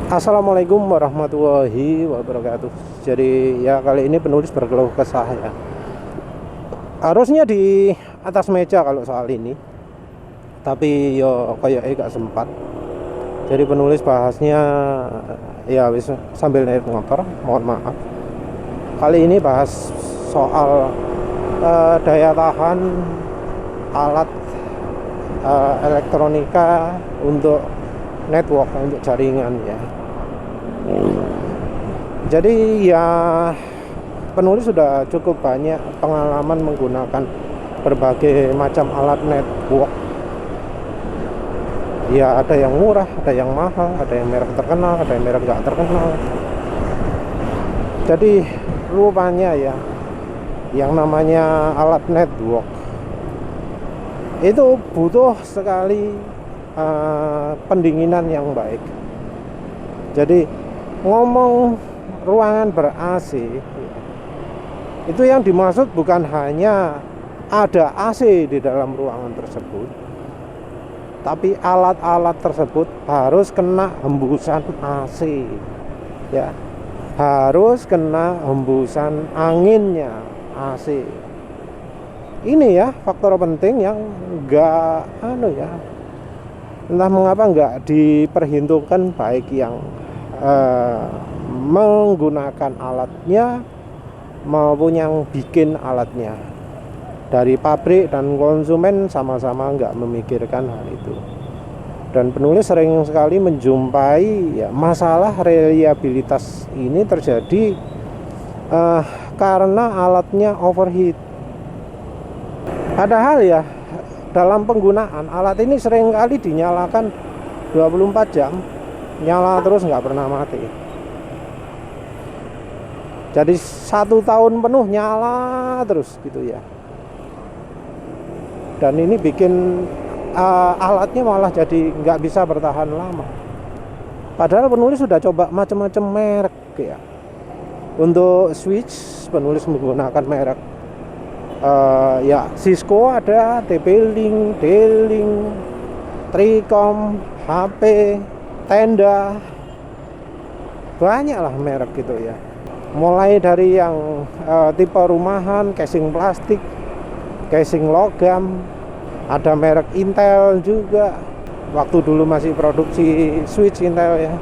Assalamualaikum warahmatullahi wabarakatuh. Jadi ya kali ini penulis berkeluh kesah ya. Harusnya di atas meja kalau soal ini, tapi yo kayak gak sempat. Jadi penulis bahasnya ya wis sambil naik motor, mohon maaf. Kali ini bahas soal daya tahan alat elektronika untuk network, untuk jaringan ya. Jadi ya penulis sudah cukup banyak pengalaman menggunakan berbagai macam alat network. Ya ada yang murah, ada yang mahal, ada yang merek terkenal, ada yang merek gak terkenal. Jadi rupanya ya yang namanya alat network itu butuh sekali pendinginan yang baik. Jadi ngomong ruangan ber-AC itu yang dimaksud bukan hanya ada AC di dalam ruangan tersebut, tapi alat-alat tersebut harus kena hembusan AC ya, harus kena hembusan anginnya AC. Ini ya faktor penting yang enggak entah mengapa enggak diperhitungkan, baik yang menggunakan alatnya maupun yang bikin alatnya. Dari pabrik dan konsumen sama-sama enggak memikirkan hal itu. Dan penulis sering sekali menjumpai ya masalah reliabilitas ini terjadi karena alatnya overheat. Padahal ya dalam penggunaan alat ini sering kali dinyalakan 24 jam, nyala terus nggak pernah mati. Jadi 1 tahun penuh nyala terus gitu ya. Dan ini bikin alatnya malah jadi nggak bisa bertahan lama. Padahal penulis sudah coba macam-macam merek ya. Untuk switch penulis menggunakan merek ya Cisco ada, TP-Link, D-Link, Tricom, HP, Tenda, banyak lah merek gitu ya. Mulai dari yang tipe rumahan, casing plastik, casing logam, ada merek Intel juga. Waktu dulu masih produksi switch Intel ya.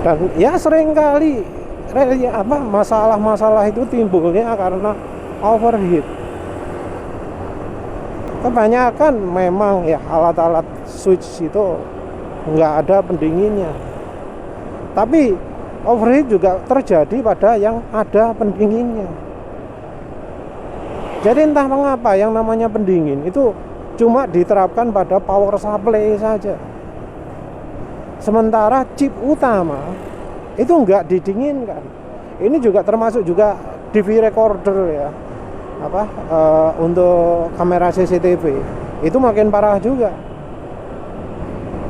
Dan ya sering kali masalah-masalah itu timbulnya karena overheat. Kebanyakan memang ya alat-alat switch itu nggak ada pendinginnya. Tapi overheat juga terjadi pada yang ada pendinginnya. Jadi entah mengapa yang namanya pendingin itu cuma diterapkan pada power supply saja. Sementara chip utama itu enggak didinginkan. Ini juga termasuk juga DV recorder ya, untuk kamera CCTV itu makin parah juga.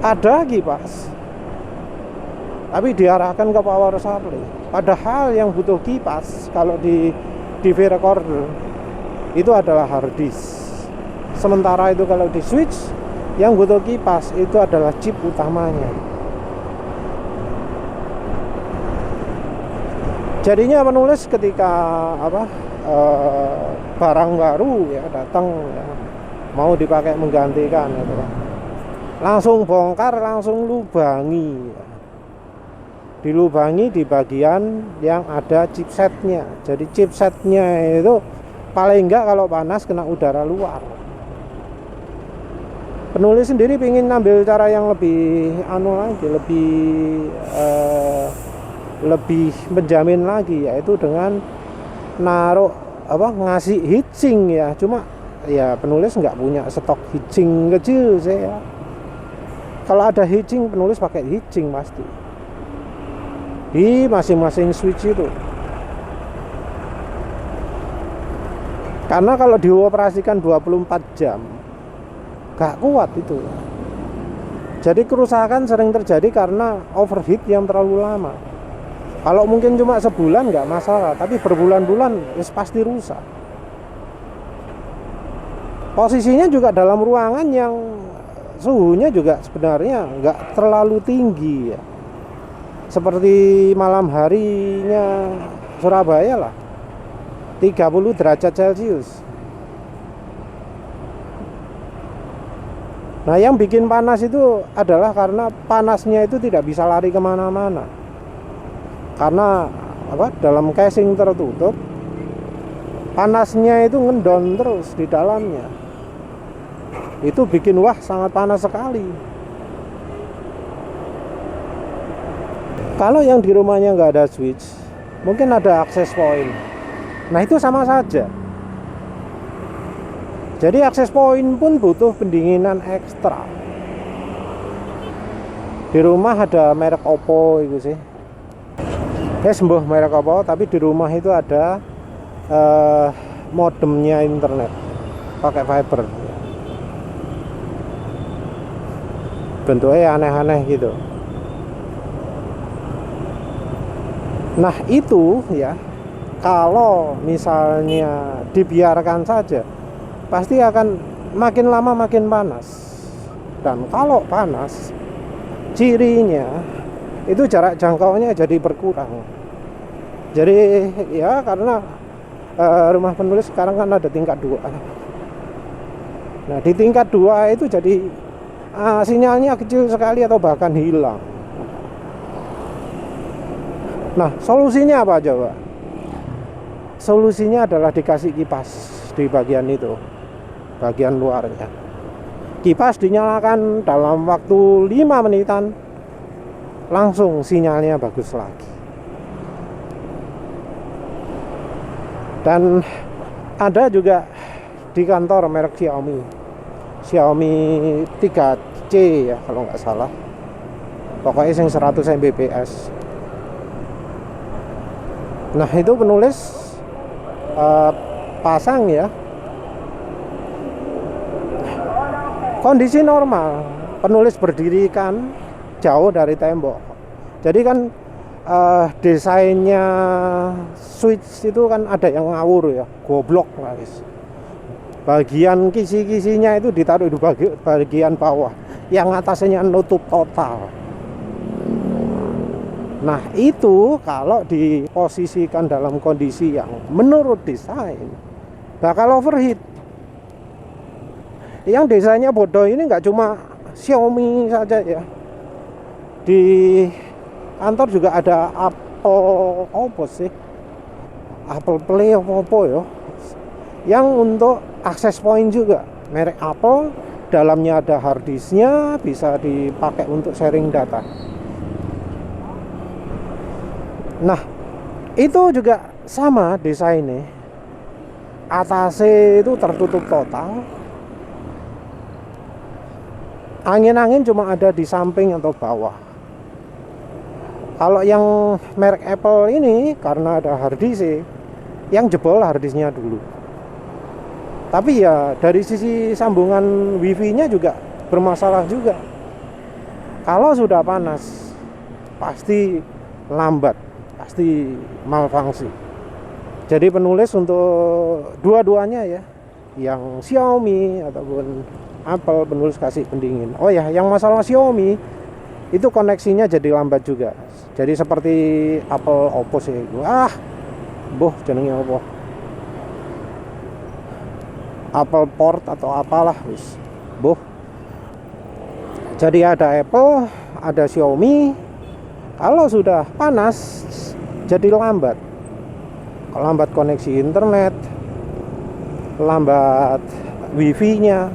Ada kipas tapi diarahkan ke power supply, padahal yang butuh kipas kalau di DV recorder itu adalah hard disk. Sementara itu kalau di switch yang butuh kipas itu adalah chip utamanya. Jadinya penulis ketika barang baru ya datang ya, mau dipakai menggantikan gitu, langsung bongkar, langsung lubangi ya. Dilubangi di bagian yang ada chipsetnya. Jadi chipsetnya itu paling enggak kalau panas kena udara luar. Penulis sendiri ingin ngambil cara yang lebih lebih menjamin lagi, yaitu dengan ngasih heatsink ya. Cuma ya penulis nggak punya stok heatsink kecil saya. Kalau ada heatsink, penulis pakai heatsink pasti di masing-masing switch itu. Karena kalau dioperasikan 24 jam gak kuat itu. Jadi kerusakan sering terjadi karena overheat yang terlalu lama. Kalau mungkin cuma sebulan nggak masalah, tapi berbulan-bulan pasti rusak. Posisinya juga dalam ruangan yang suhunya juga sebenarnya nggak terlalu tinggi ya, seperti malam harinya Surabaya lah, 30 derajat Celcius. Nah, yang bikin panas itu adalah karena panasnya itu tidak bisa lari kemana-mana. Karena apa? Dalam casing tertutup, panasnya itu ngendon terus di dalamnya. Itu bikin sangat panas sekali. Kalau yang di rumahnya nggak ada switch, mungkin ada access point. Nah, itu sama saja. Jadi akses point pun butuh pendinginan ekstra. Di rumah ada merek Oppo itu sih. Sembuh merek Oppo, tapi di rumah itu ada modemnya internet pakai fiber. Bentuknya aneh-aneh gitu. Nah, itu ya, kalau misalnya dibiarkan saja, pasti akan makin lama makin panas. Dan kalau panas, cirinya itu jarak jangkaunya jadi berkurang. Jadi ya, karena rumah penulis sekarang kan ada tingkat 2. Nah, di tingkat 2 itu jadi sinyalnya kecil sekali atau bahkan hilang. Nah, solusinya apa coba? Solusinya adalah dikasih kipas di bagian itu, bagian luarnya. Kipas dinyalakan dalam waktu 5 menitan, langsung sinyalnya bagus lagi. Dan ada juga di kantor merek Xiaomi 3C ya kalau nggak salah, pokoknya yang 100 Mbps. Nah, itu penulis pasang ya, kondisi normal, penulis berdirikan jauh dari tembok. Jadi kan desainnya switch itu kan ada yang ngawur ya, goblok guys. Bagian kisi-kisinya itu ditaruh di bagian bawah, yang atasnya nutup total. Nah, itu kalau diposisikan dalam kondisi yang menurut desain bakal overheat. Yang desainnya bodoh ini nggak cuma Xiaomi saja ya, di kantor juga ada Apple Play apa ya, yang untuk access point juga merek Apple, dalamnya ada hard disknya, bisa dipakai untuk sharing data. Nah, itu juga sama desainnya, atasnya itu tertutup total, angin-angin cuma ada di samping atau bawah. Kalau yang merek Apple ini, karena ada hard disk, yang jebol hard disknya dulu. Tapi ya dari sisi sambungan wifi-nya juga bermasalah juga. Kalau sudah panas, pasti lambat, pasti malfungsi. Jadi penulis untuk dua-duanya ya, yang Xiaomi ataupun Apple, penulis kasih pendingin. Oh ya, yang masalah Xiaomi itu koneksinya jadi lambat juga. Jadi seperti Apple Oppo sih. Jenenge Oppo, Apple Port atau apalah wis. Jadi ada Apple, ada Xiaomi. Kalau sudah panas jadi lambat. Lambat koneksi internet, lambat wifi-nya.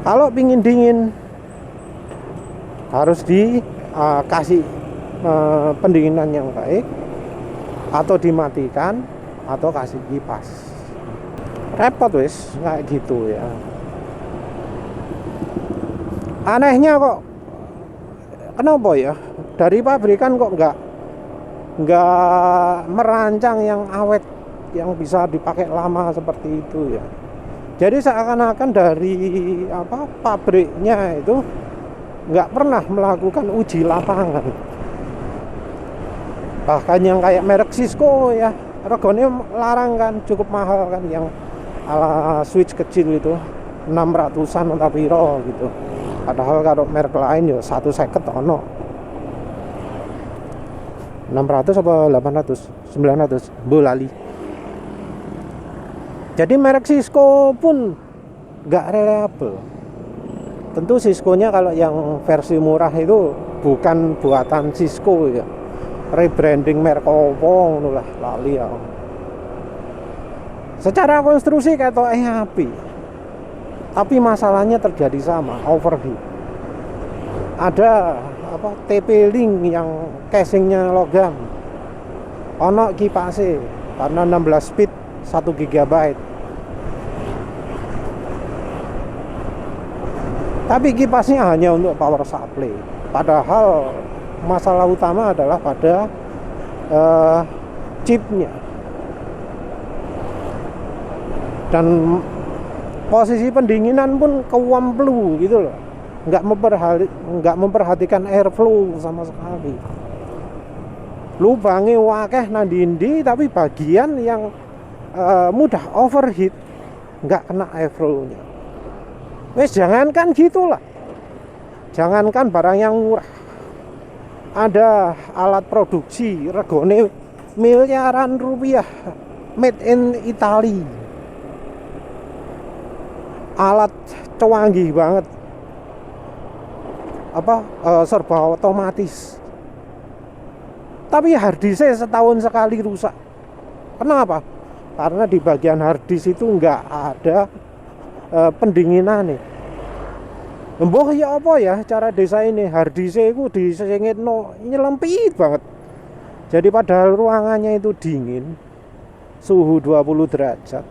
Kalau pingin dingin harus dikasih pendinginan yang baik, atau dimatikan, atau kasih kipas. Repot wis kayak gitu ya. Anehnya kok, kenapa ya dari pabrikan kok nggak merancang yang awet, yang bisa dipakai lama seperti itu ya. Jadi seakan-akan dari pabriknya itu nggak pernah melakukan uji lapangan. Bahkan yang kayak merek Cisco ya, regane larang kan, cukup mahal kan, yang ala switch kecil itu 600-an atau piro gitu. Padahal kalau merek lain ya 150 ono. 600 apa 800? 900 bolali. Jadi merek Cisco pun nggak reliable. Tentu Cisco-nya kalau yang versi murah itu bukan buatan Cisco ya. Rebranding merek opo ngono lah, lali ya. Secara konstruksi ketok api. Tapi masalahnya terjadi sama, overheat. Ada TP-Link yang casingnya logam. Ono kipase karena 16 speed 1 GB. Tapi kipasnya hanya untuk power supply. Padahal masalah utama adalah pada chipnya. Dan posisi pendinginan pun kewemplu gitu loh. Nggak memperhatikan airflow sama sekali. Lubangnya wakeh nandindi, tapi bagian yang mudah overheat nggak kena airflow-nya. Wes jangankan gitulah, jangankan barang yang murah, ada alat produksi regone miliaran rupiah, made in Italy, alat canggih banget, serba otomatis, tapi harddisknya setahun sekali rusak. Kenapa? Karena di bagian harddisk itu nggak ada pendinginan nih. Mbah ya apa ya cara desainnya, harddisknya itu disengitno nyelempit banget. Jadi padahal ruangannya itu dingin, suhu 20 derajat.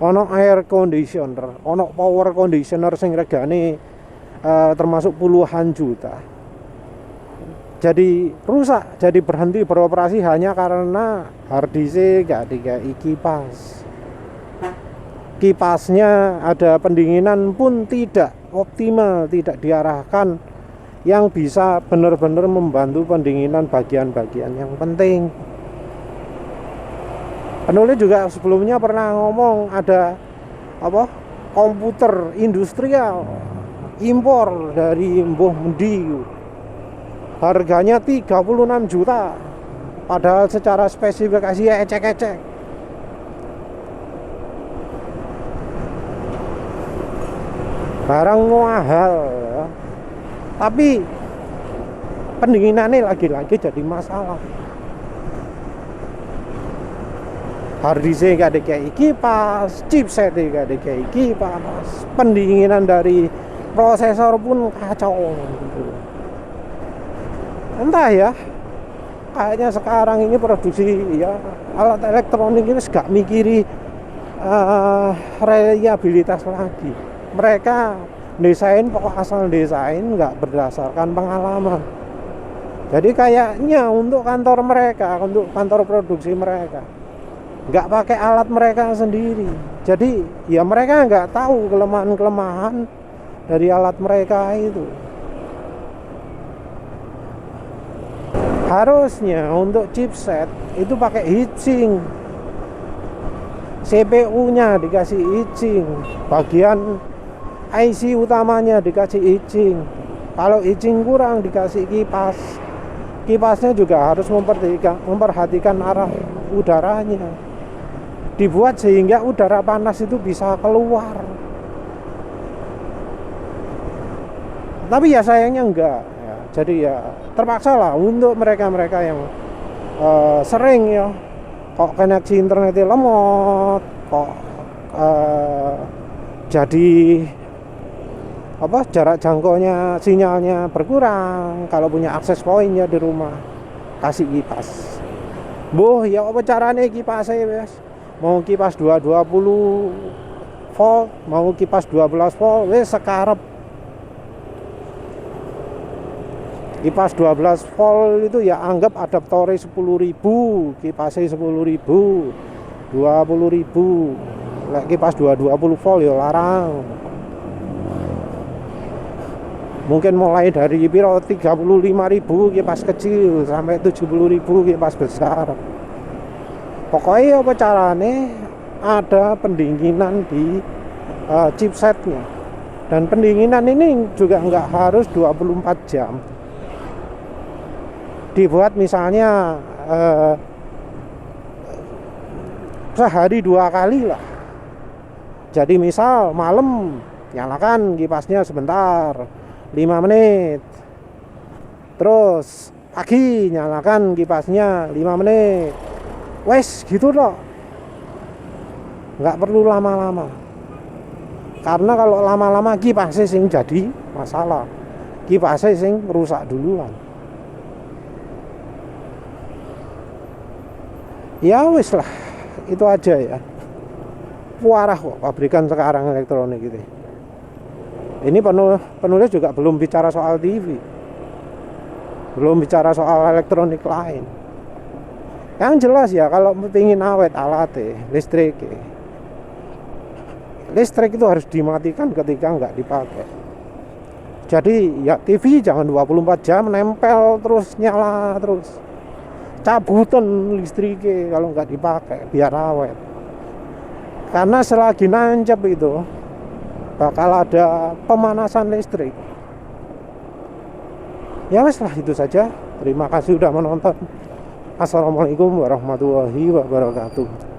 Ono air conditioner, ono power conditioner sing regane termasuk puluhan juta. Jadi rusak, jadi berhenti beroperasi hanya karena harddisknya gak dikai kipas. Kipasnya ada pendinginan pun tidak optimal, tidak diarahkan yang bisa benar-benar membantu pendinginan bagian-bagian yang penting. Penulis juga sebelumnya pernah ngomong ada komputer industrial impor dari mbuh mendi, harganya 36 juta, padahal secara spesifikasi ya ecek-ecek. Barang mahal ya. Tapi pendinginannya lagi-lagi jadi masalah. Harddisknya gak dikai kipas, chipsetnya gak dikai kipas, pendinginan dari prosesor pun kacau gitu. Entah ya, kayaknya sekarang ini produksi ya alat elektronik ini gak mikiri reliabilitas lagi. Mereka desain pokok asal desain, nggak berdasarkan pengalaman. Jadi kayaknya untuk kantor mereka, untuk kantor produksi mereka, nggak pakai alat mereka sendiri. Jadi ya mereka nggak tahu kelemahan-kelemahan dari alat mereka itu. Harusnya untuk chipset itu pakai heatsink, CPU-nya dikasih heatsink, bagian IC utamanya dikasih heatsink. Kalau heatsink kurang dikasih kipas. Kipasnya juga harus memperhatikan arah udaranya. Dibuat sehingga udara panas itu bisa keluar. Tapi ya sayangnya enggak ya. Jadi ya terpaksa lah untuk mereka-mereka yang sering ya kok koneksi internetnya lemot, kok jadi jarak jangkaunya sinyalnya berkurang, kalau punya akses point ya di rumah kasih kipas. Ya apa caranya kipasnya wes? Mau kipas 220 volt, mau kipas 12 volt, wes sekarep. Kipas 12 volt itu ya anggap adaptornya 10.000, kipasnya 10.000, 20.000. Lek kipas 220 volt ya larang. Mungkin mulai dari 35.000 kipas kecil sampai 70.000 kipas besar. Pokoknya apa caranya ada pendinginan di chipsetnya. Dan pendinginan ini juga nggak harus 24 jam. Dibuat misalnya sehari 2 kali lah. Jadi misal malam nyalakan kipasnya sebentar 5 menit, terus pagi nyalakan kipasnya 5 menit, wes gitu loh, nggak perlu lama-lama. Karena kalau lama-lama kipasnya sing jadi masalah, kipasnya sing rusak duluan. Ya wes lah, itu aja ya. Warah kok pabrikan sekarang elektronik gitu. Ini penulis juga belum bicara soal TV, belum bicara soal elektronik lain. Yang jelas ya, kalau ingin awet alatnya, listrik itu harus dimatikan ketika nggak dipakai. Jadi ya TV jangan 24 jam nempel terus, nyala terus, cabutan listriknya kalau nggak dipakai biar awet. Karena selagi nancep itu bakal ada pemanasan listrik. Ya wes lah, itu saja. Terima kasih sudah menonton. Assalamualaikum warahmatullahi wabarakatuh.